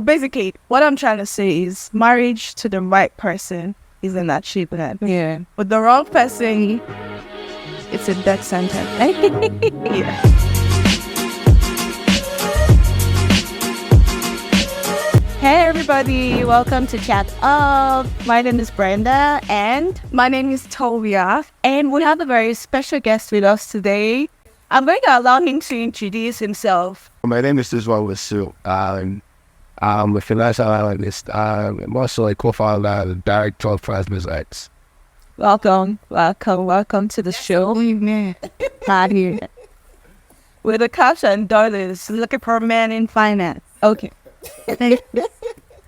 Basically, what I'm trying to say is marriage to the right person is an achievement. Yeah. With the wrong person, it's a death sentence. Yeah. Hey everybody, welcome to Chat Up. My name is Brenda and My name is Tovia. we have a very special guest with us today. I'm going to allow him to introduce himself. My name is Israel Wasu. I'm a financial analyst. I'm also a co-founder and director of Transmit Rights. Welcome to the show. Not here. With the cash and dollars, looking for a man in finance. Okay.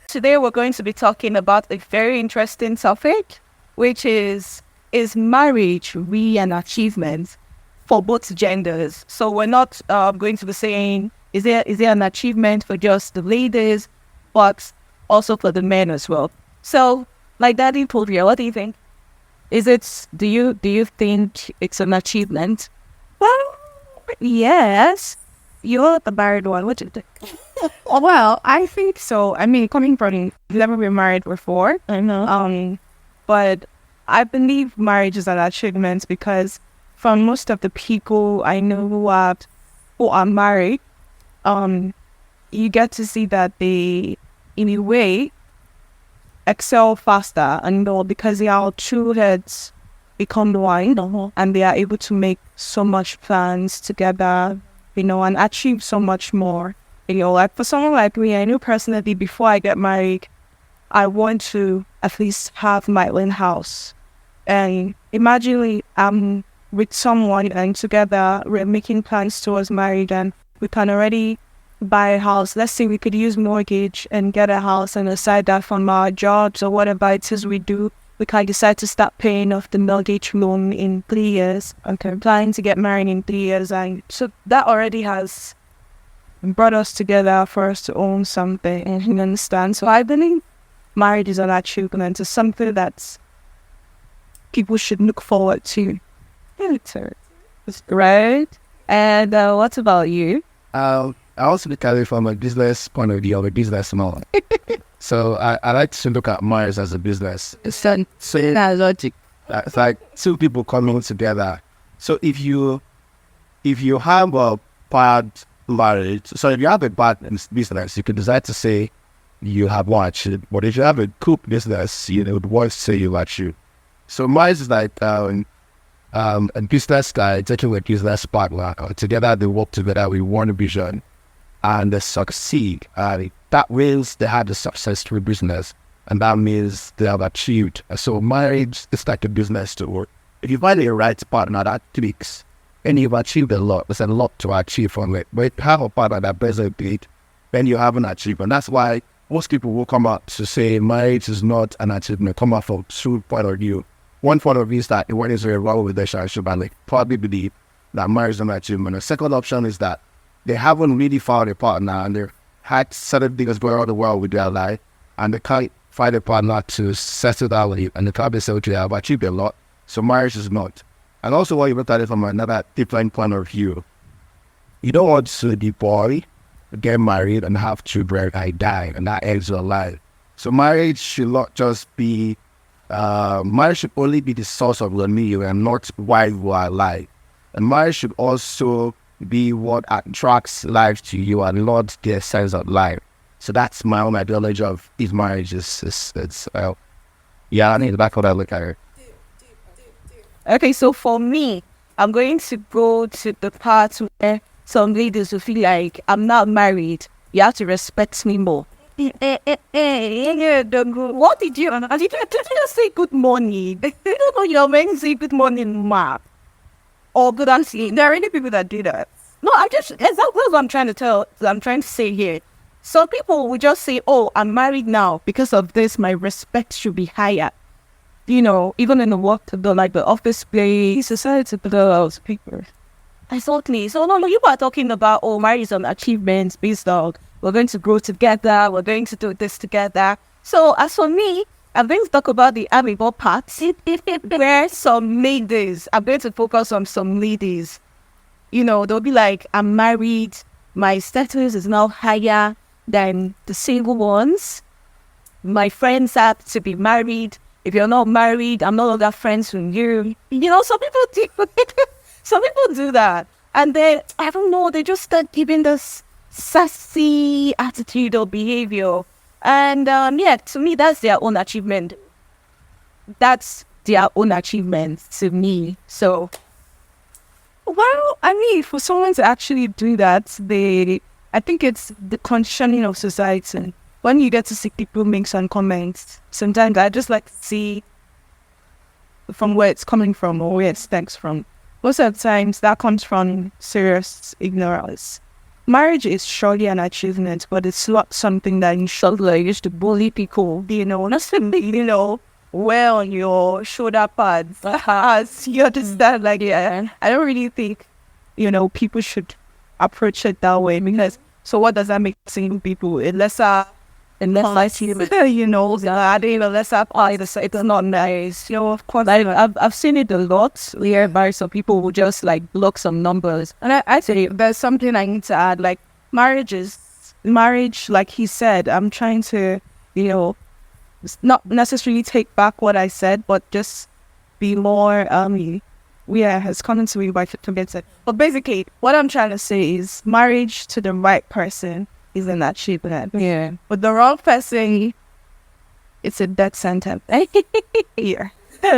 Today we're going to be talking about a very interesting topic, which is marriage really an achievement for both genders? So we're not going to be saying is there an achievement for just the ladies, but also for the men as well. So, like Daddy Pulvia, what do you think? Do you think it's an achievement? Well, yes. You're the married one. What do you think? Well, I think so. I mean, coming from never been married before. I know. But I believe marriage is an achievement because from most of the people I know who are married, you get to see that they, in a way, excel faster, and because they are two heads become one, and they are able to make so much plans together, and achieve so much more. Like for someone like me, I know personally before I get married, I want to at least have my own house. And imagine I'm with someone and together we're making plans towards marriage and we can already buy a house. Let's say we could use mortgage and get a house, and aside that from our jobs or whatever it is we do, we can decide to start paying off the mortgage loan in 3 years. Okay. Planning to get married in 3 years. And so that already has brought us together for us to own something. You understand? So I believe marriage is an achievement. It's something that people should look forward to. It's great. And what about you? I also look at it from a business point of view, of a business model. So I like to look at marriage as a business. It's logic. It's like two people coming together. So if you have a bad marriage, so if you have a bad business, you could decide to say you have one achieved. But if you have a good business, would want to say you achieved. So marriage is like a business guy taking a business partner. Together they work together with one vision and they succeed. That means they had a successful business, and that means they have achieved. So marriage is like a business too. If you find the right partner that clicks, and you've achieved a lot, there's a lot to achieve from it. But if you have a partner that doesn't beat, then you haven't achieved. And that's why most people will come out to say marriage is not an achievement, come out from two point of view. One point of view is that when is a wrong relationship, and they probably believe that marriage is an achievement. The second option is that they haven't really found a partner, and they've had certain things going on the world with their life, and they can't find a partner to settle down with, and they probably say, okay, I've achieved a lot, so marriage is not. And also, when you look at it from another different point of view, you don't want to be bored, get married, and have children and die, and that ends your life. So marriage should not just be, marriage should only be the source of your need and not why you are alive. And marriage should also be what attracts life to you and not the essence of life. So that's my own ideology of if marriage is I need back what I look at it. Okay, so for me, I'm going to go to the part where some ladies will feel like I'm not married. You have to respect me more. What did you? Did you say good morning? You don't know you're meant to say good morning, ma. Or good afternoon. There are any people that do that. No, that's what I'm trying to say here. Some people will just say, "Oh, I'm married now because of this. My respect should be higher." Even in the work, the office place, society, the people. Exactly. So no, you are talking about marriage is an achievement based on we're going to grow together, we're going to do this together. So as for me, I'm going to talk about the amiable part where some ladies, I'm going to focus on some ladies. They'll be like, I'm married, my status is now higher, than the single ones. My friends have to be married. If you're not married, I'm no longer friends with you. You know, some people do. Some people do that. And then, I don't know, they just start giving this sassy attitude or behavior. And yeah, to me, that's their own achievement. That's their own achievement to me. So, Well, I mean, for someone to actually do that, I think it's the conditioning of society. When you get to see people make some comments, sometimes I just like to see from where it's coming from or where it stems from. Most of the times, that comes from serious ignorance. Marriage is surely an achievement, but it's not something that you should like use to bully people, not simply, wear on your shoulder pads. As you understand, like, yeah, I don't really think, people should approach it that way because, so what does that make single people? Unless achievement, I don't even lesser apply the it's not nice. Of course, I've seen it a lot whereby some people will just like block some numbers. And I say there's something I need to add. Like marriage, like he said, I'm trying to, not necessarily take back what I said, but just be more, it's coming to me by to get it. But basically, what I'm trying to say is marriage to the right person is an achievement. Yeah. With the wrong person, it's a death sentence. Yeah.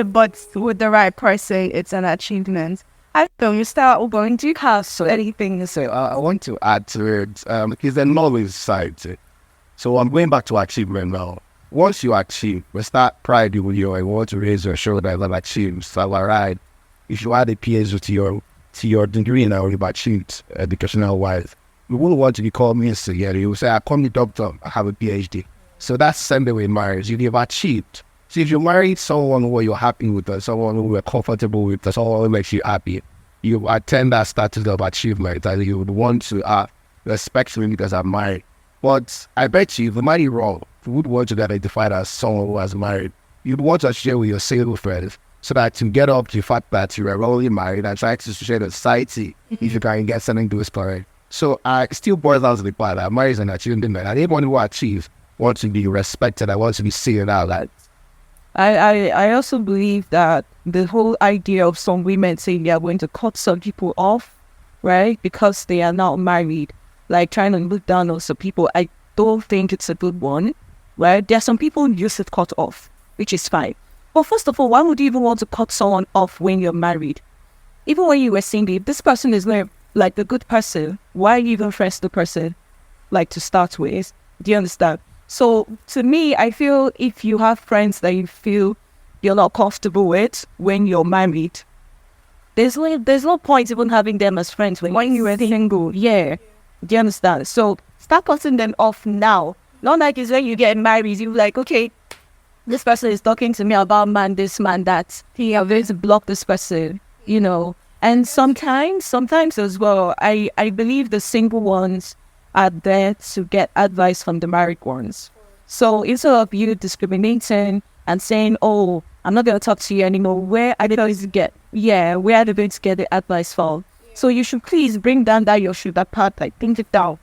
But with the right person, it's an achievement. I don't you start going to have anything to say. I want to add to it because there's always side to it. So I'm going back to achievement now. Once you achieve, we start pride with you. I want to raise your shoulder that I've achieved. So all right, if you add a PhD to your degree now, you've achieved educational wise. You wouldn't want to be called minister yet. You will say, I call me doctor, I have a PhD. So that's the same way in marriage. You've achieved. So if you married someone who you're happy with, or someone who you're comfortable with, or someone who makes you happy, you attain that status of achievement and you would want to respect me because I'm married. But I bet you, if you marry wrong, you would want to be identified as someone who has married. You'd want to share with your single friends so that to get up to the fact that you are only married and try to share the society if you can get something to inspire. So I still boils down to the part that marriage is an achievement, and anyone who achieves wants to be respected. I want to be seen out. Like, I also believe that the whole idea of some women saying they are going to cut some people off, right, because they are not married, like trying to look down on some people, I don't think it's a good one, right? There are some people who use it cut off, which is fine. But first of all, why would you even want to cut someone off when you're married? Even when you were single, if this person is not like the good person, why you even friends the person, like to start with? Do you understand? So to me, I feel if you have friends that you feel you're not comfortable with when you're married, there's no point even having them as friends when you were single. Yeah. Do you understand? So start cutting them off now. Not like it's when you get married, you're like, okay, this person is talking to me about man this, man that. I'm going to block this person, And sometimes as well, I believe the single ones are there to get advice from the married ones. So instead of you discriminating and saying, oh, I'm not going to talk to you anymore, where are they going to get the advice from? So you should please bring down that your shoulder part, like think it down.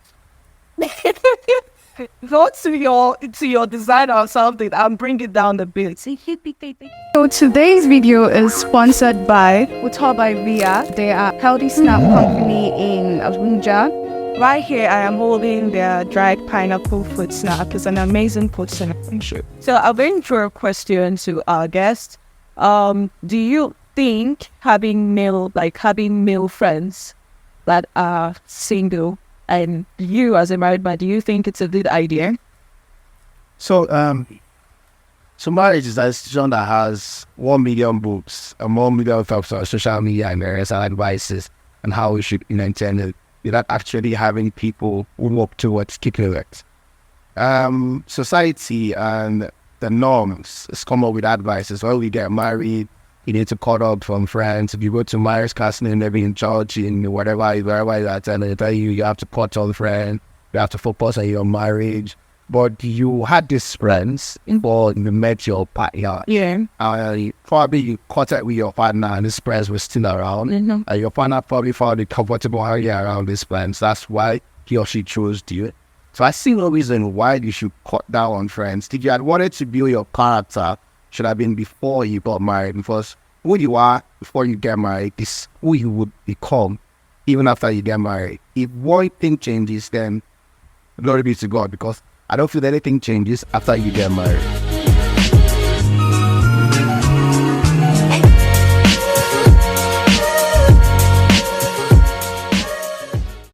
Go to your designer or something and bring it down a bit. So today's video is sponsored by Uta by Via. They are a healthy snack company in Abuja. Right here, I am holding their dried pineapple fruit snack. It's an amazing fruit snack. So I'll bring through a question to our guest. Do you think having male friends that are single, and you as a married man, do you think it's a good idea? So marriage is an institution that has 1 million books and 1 million types of social media and various advices on how we should intend it without actually having people who work towards keeping it. Society and the norms has come up with advices. When we get married, you need to cut up from friends. If you go to marriage counseling, maybe in church, in wherever you attend, they tell you have to cut all the friends, you have to focus on your marriage. But you had these friends before you met your partner. Yeah. Probably you caught up with your partner and these friends were still around. Mm-hmm. And your partner probably found it comfortable hanging around these friends. That's why he or she chose you. So I see no reason why you should cut down on friends. If you had wanted to build your character, should have been before you got married, because who you are before you get married is who you would become even after you get married. If one thing changes, then glory be to God, because I don't feel anything changes after you get married.